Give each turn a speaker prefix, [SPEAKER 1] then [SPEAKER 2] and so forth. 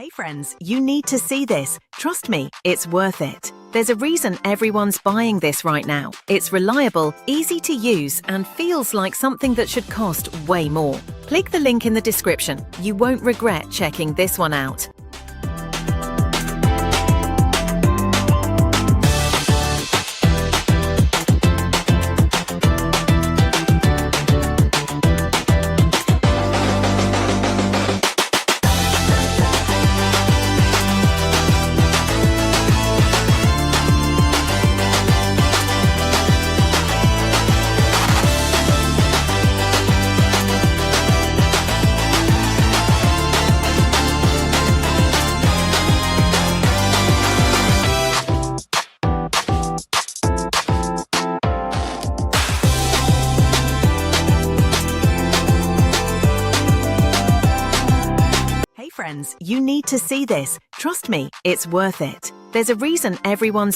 [SPEAKER 1] Hey friends, you need to see this. Trust me, it's worth it. There's a reason everyone's buying this right now. It's reliable, easy to use, and feels like something that should cost way more. Click the link in the description. You won't regret checking this one out. Hey friends, you need to see this. Trust me, it's worth it. There's a reason everyone's